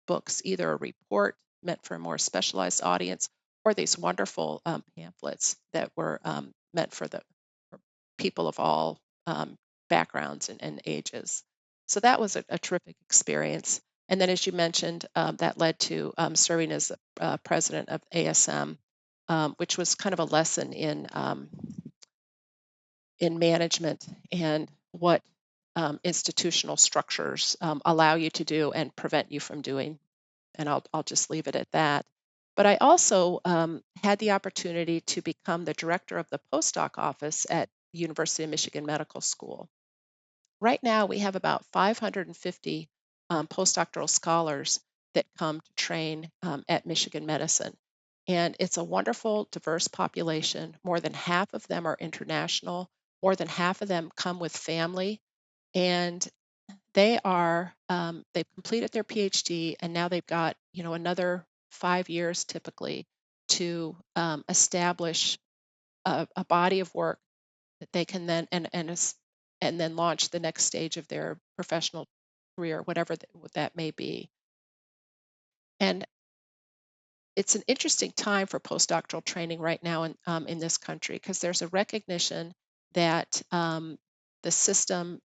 books, either a report meant for a more specialized audience or these wonderful pamphlets that were meant for people of all backgrounds and ages. So that was a terrific experience. And then, as you mentioned, that led to serving as the president of ASM, which was kind of a lesson in management and what institutional structures allow you to do and prevent you from doing. And I'll just leave it at that. But I also had the opportunity to become the director of the postdoc office at the University of Michigan Medical School. Right now, we have about 550 postdoctoral scholars that come to train at Michigan Medicine. And it's a wonderful, diverse population. More than half of them are international. More than half of them come with family. And they've completed their PhD, and now they've got, another 5 years typically to establish a body of work that they can then and then launch the next stage of their professional career, whatever what that may be. And it's an interesting time for postdoctoral training right now in this country because there's a recognition that the system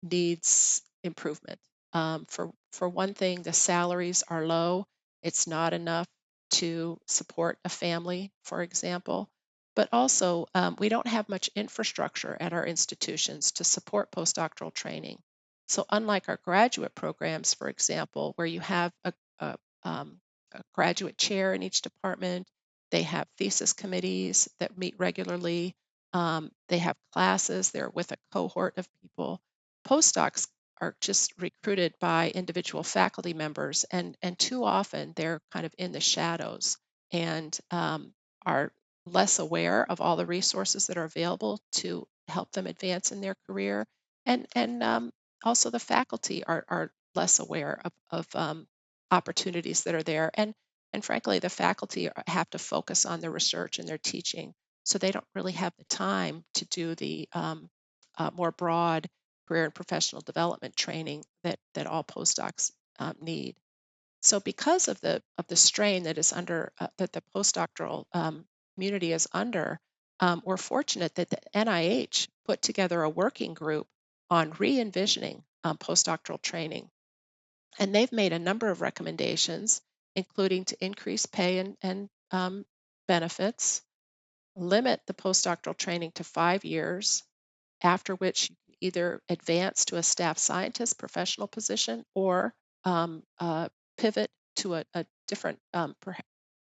needs improvement. For one thing, the salaries are low. It's not enough to support a family, for example. But also, we don't have much infrastructure at our institutions to support postdoctoral training. So, unlike our graduate programs, for example, where you have a graduate chair in each department, they have thesis committees that meet regularly, they have classes, they're with a cohort of people. Postdocs are just recruited by individual faculty members, and too often they're kind of in the shadows and are less aware of all the resources that are available to help them advance in their career. And also the faculty are less aware of opportunities that are there. And frankly, the faculty have to focus on their research and their teaching, so they don't really have the time to do the more broad career and professional development training that all postdocs need. So, because of the strain that is under that the postdoctoral community is under, we're fortunate that the NIH put together a working group on re-envisioning postdoctoral training, and they've made a number of recommendations, including to increase pay and benefits, limit the postdoctoral training to 5 years, after which you can either advance to a staff scientist professional position or pivot to a different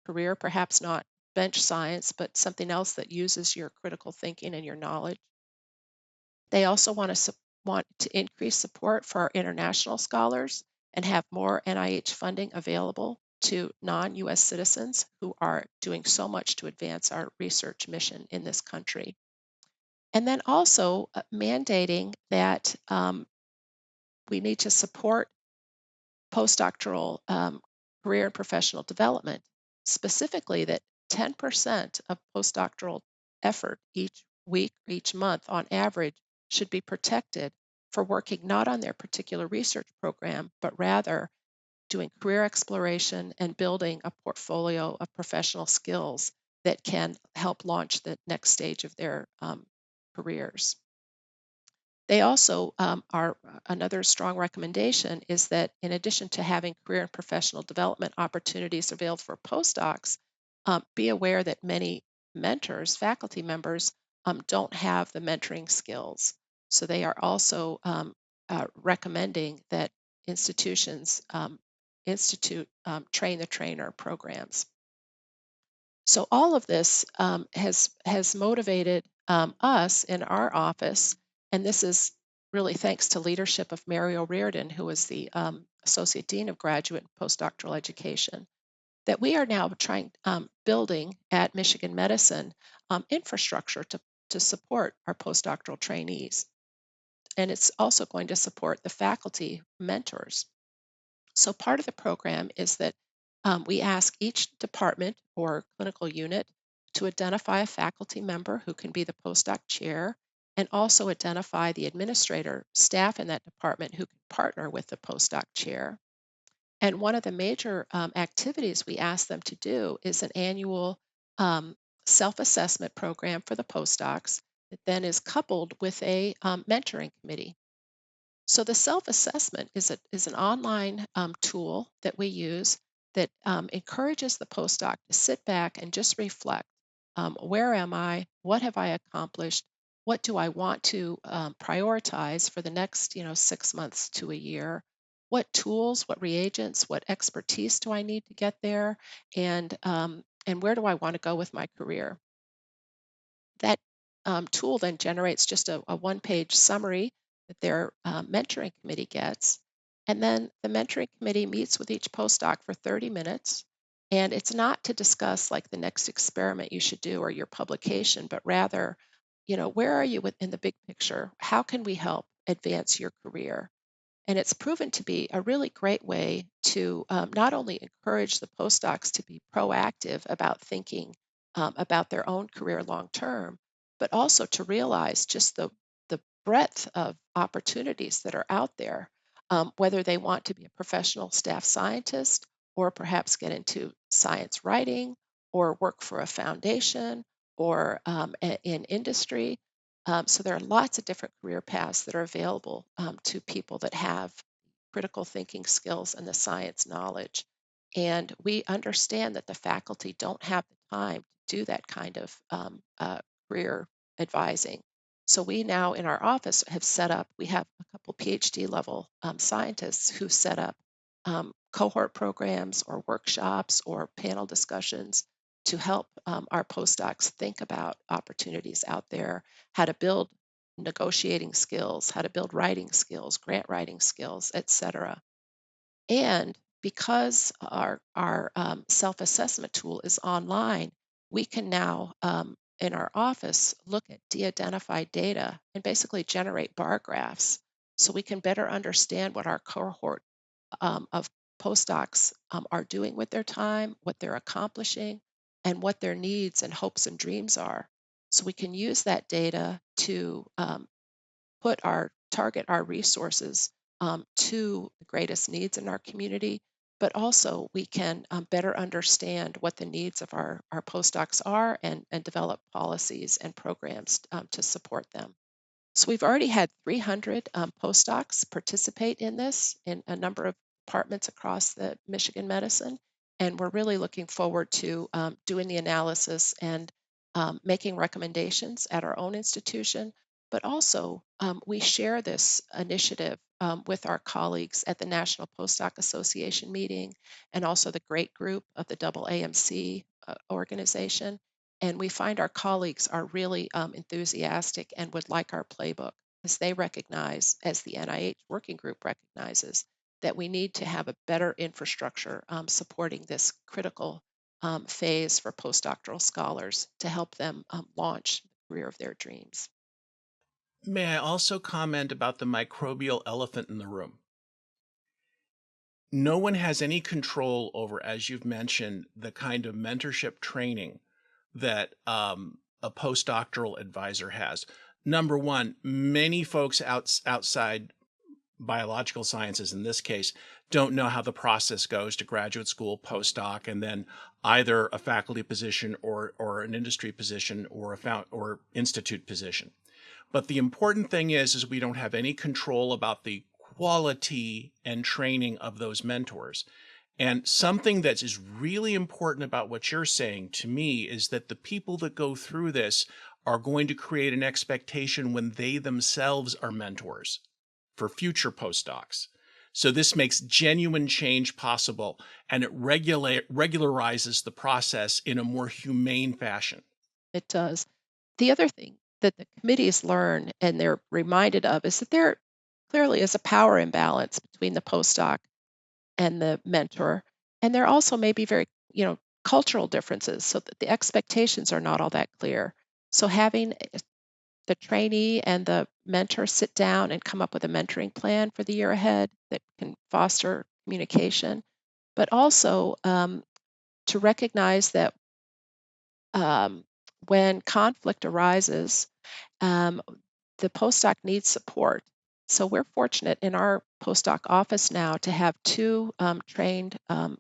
career, perhaps not bench science, but something else that uses your critical thinking and your knowledge. They also want to increase support for our international scholars and have more NIH funding available to non-US citizens who are doing so much to advance our research mission in this country. And then also mandating that we need to support postdoctoral career and professional development. specifically that 10% of postdoctoral effort each week, each month on average, should be protected for working not on their particular research program, but rather doing career exploration and building a portfolio of professional skills that can help launch the next stage of their careers. They also are another strong recommendation is that in addition to having career and professional development opportunities available for postdocs, be aware that many mentors, faculty members, don't have the mentoring skills. So they are also recommending that institutions institute train the trainer programs. So all of this has motivated us in our office, and this is really thanks to leadership of Mary O'Riordan, who is the Associate Dean of Graduate and Postdoctoral Education, that we are now trying building at Michigan Medicine infrastructure to support our postdoctoral trainees, and it's also going to support the faculty mentors. So part of the program is that we ask each department or clinical unit to identify a faculty member who can be the postdoc chair and also identify the administrator staff in that department who can partner with the postdoc chair. And one of the major activities we ask them to do is an annual um, self-assessment program for the postdocs that then is coupled with a mentoring committee. So the self-assessment is an online tool that we use that encourages the postdoc to sit back and just reflect. Where am I? What have I accomplished? What do I want to prioritize for the next, 6 months to a year? What tools, what reagents, what expertise do I need to get there? And where do I want to go with my career? That tool then generates just a one-page summary that their mentoring committee gets. And then the mentoring committee meets with each postdoc for 30 minutes. And it's not to discuss like the next experiment you should do or your publication, but rather, where are you in the big picture? How can we help advance your career? And it's proven to be a really great way to not only encourage the postdocs to be proactive about thinking about their own career long term, but also to realize just the breadth of opportunities that are out there, whether they want to be a professional staff scientist or perhaps get into science writing or work for a foundation or in industry. So there are lots of different career paths that are available to people that have critical thinking skills and the science knowledge. And we understand that the faculty don't have the time to do that kind of career advising. So we now in our office have set up, we have a couple PhD level scientists who set up cohort programs or workshops or panel discussions to help our postdocs think about opportunities out there, how to build negotiating skills, how to build writing skills, grant writing skills, etc. And because our self-assessment tool is online, we can now in our office look at de-identified data and basically generate bar graphs so we can better understand what our cohort of postdocs are doing with their time, what they're accomplishing, and what their needs and hopes and dreams are. So we can use that data to target our resources to the greatest needs in our community, but also we can better understand what the needs of our postdocs are and develop policies and programs to support them. So we've already had 300 postdocs participate in this in a number of departments across the Michigan Medicine, and we're really looking forward to doing the analysis and making recommendations at our own institution. But also, we share this initiative with our colleagues at the National Postdoc Association meeting and also the great group of the AAMC organization. And we find our colleagues are really enthusiastic and would like our playbook as they recognize, as the NIH working group recognizes, that we need to have a better infrastructure supporting this critical phase for postdoctoral scholars to help them launch the career of their dreams. May I also comment about the microbial elephant in the room? no one has any control over, as you've mentioned, the kind of mentorship training that a postdoctoral advisor has. Number one, many folks outside biological sciences in this case don't know how the process goes to graduate school, postdoc, and then either a faculty position or an industry position or or institute position. But the important thing is we don't have any control about the quality and training of those mentors. And something that is really important about what you're saying to me is that the people that go through this are going to create an expectation when they themselves are mentors for future postdocs. So this makes genuine change possible, and it regularizes the process in a more humane fashion. It does. The other thing that the committees learn and they're reminded of is that there clearly is a power imbalance between the postdoc and the mentor. And there also may be very, cultural differences so that the expectations are not all that clear. So having the trainee and the mentor sit down and come up with a mentoring plan for the year ahead that can foster communication, but also to recognize that um, when conflict arises, um, the postdoc needs support. So we're fortunate in our postdoc office now to have two trained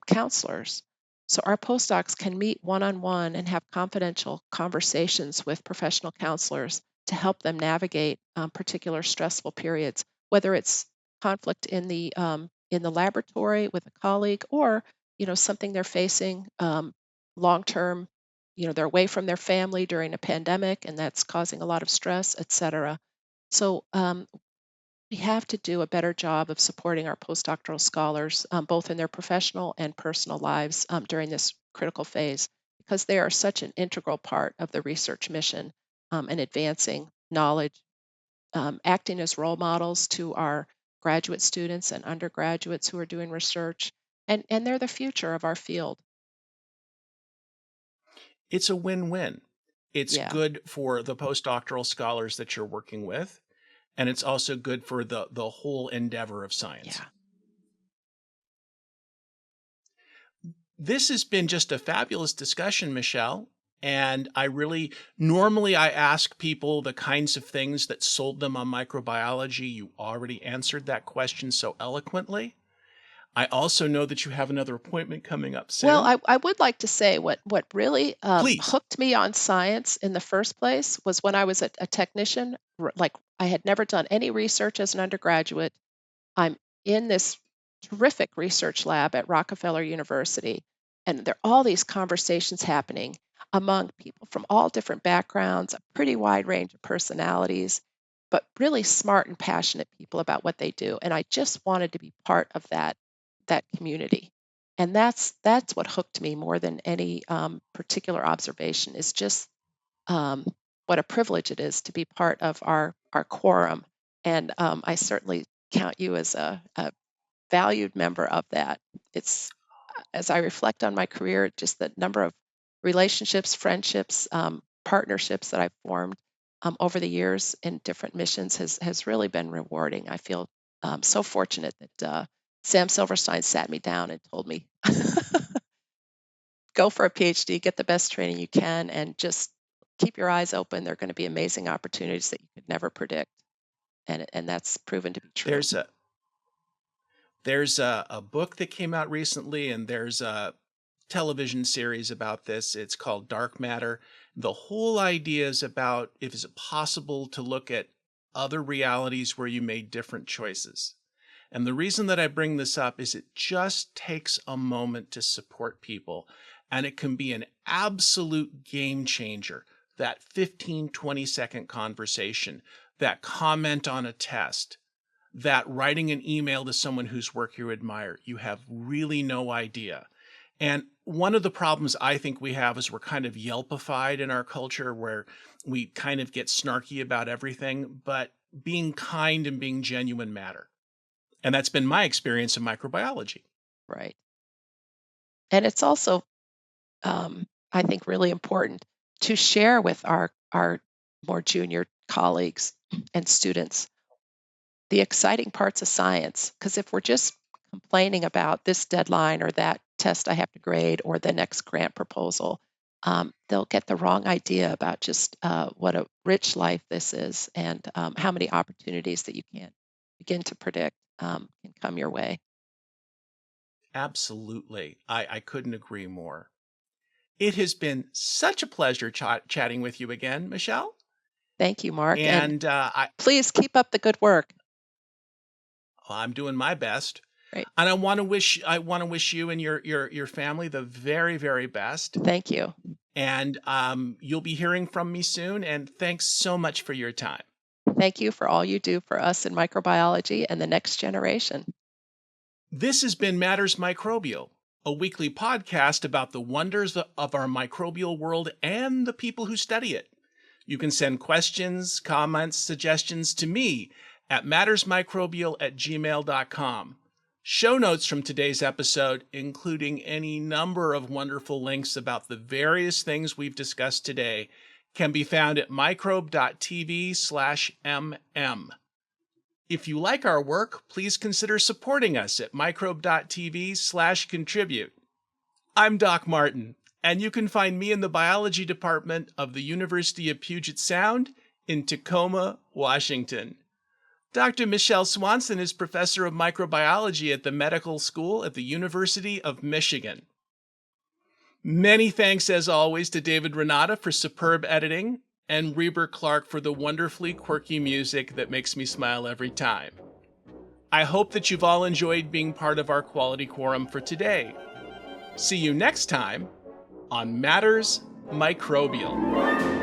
counselors. So our postdocs can meet one on one and have confidential conversations with professional counselors to help them navigate particular stressful periods, whether it's conflict in the laboratory with a colleague or something they're facing long term. They're away from their family during a pandemic and that's causing a lot of stress, et cetera. So we have to do a better job of supporting our postdoctoral scholars, both in their professional and personal lives during this critical phase, because they are such an integral part of the research mission and advancing knowledge, acting as role models to our graduate students and undergraduates who are doing research. And they're the future of our field. It's a win-win. It's Yeah, good for the postdoctoral scholars that you're working with, and it's also good for the whole endeavor of science. yeah. This has been just a fabulous discussion, Michelle. And normally I ask people the kinds of things that sold them on microbiology. You already answered that question so eloquently. I also know that you have another appointment coming up Well, soon. I would like to say what really Please. hooked me on science in the first place was when I was a technician. Like I had never done any research as an undergraduate. I'm in this terrific research lab at Rockefeller University, and there are all these conversations happening among people from all different backgrounds, a pretty wide range of personalities, but really smart and passionate people about what they do. And I just wanted to be part of that community. And that's what hooked me more than any particular observation is just what a privilege it is to be part of our quorum. And I certainly count you as a valued member of that. It's as I reflect on my career, just the number of relationships, friendships, partnerships that I've formed over the years in different missions has really been rewarding. I feel so fortunate that Sam Silverstein sat me down and told me, "Go for a PhD, get the best training you can, and just keep your eyes open. There are going to be amazing opportunities that you could never predict." And that's proven to be true. There's a there's a book that came out recently, and there's a television series about this. It's called Dark Matter. The whole idea is about if it's possible to look at other realities where you made different choices. And the reason that I bring this up is it just takes a moment to support people, and it can be an absolute game changer. That 15, 20-second conversation, that comment on a test, that writing an email to someone whose work you admire, you have really no idea. And one of the problems I think we have is we're kind of Yelpified in our culture where we kind of get snarky about everything, but being kind and being genuine matter. And that's been my experience in microbiology. Right. And it's also I think really important to share with our more junior colleagues and students the exciting parts of science. Because if we're just complaining about this deadline or that test I have to grade or the next grant proposal. They'll get the wrong idea about just what a rich life this is and how many opportunities that you can't begin to predict can come your way. Absolutely. I couldn't agree more. It has been such a pleasure chatting with you again, Michele. Thank you, Mark, and And please keep up the good work. I'm doing my best. Great. And I want to wish you and your family the very, very best. Thank you. And you'll be hearing from me soon. And thanks so much for your time. Thank you for all you do for us in microbiology and the next generation. This has been Matters Microbial, a weekly podcast about the wonders of our microbial world and the people who study it. You can send questions, comments, suggestions to me at mattersmicrobial@gmail.com. Show notes from today's episode, including any number of wonderful links about the various things we've discussed today, can be found at microbe.tv/mm. If you like our work, please consider supporting us at microbe.tv/contribute. I'm Doc Martin, and you can find me in the biology department of the University of Puget Sound in Tacoma, Washington. Dr. Michele Swanson is professor of microbiology at the medical school at the University of Michigan. Many thanks, as always, to David Renata for superb editing and Reber Clark for the wonderfully quirky music that makes me smile every time. I hope that you've all enjoyed being part of our quality quorum for today. See you next time on Matters Microbial.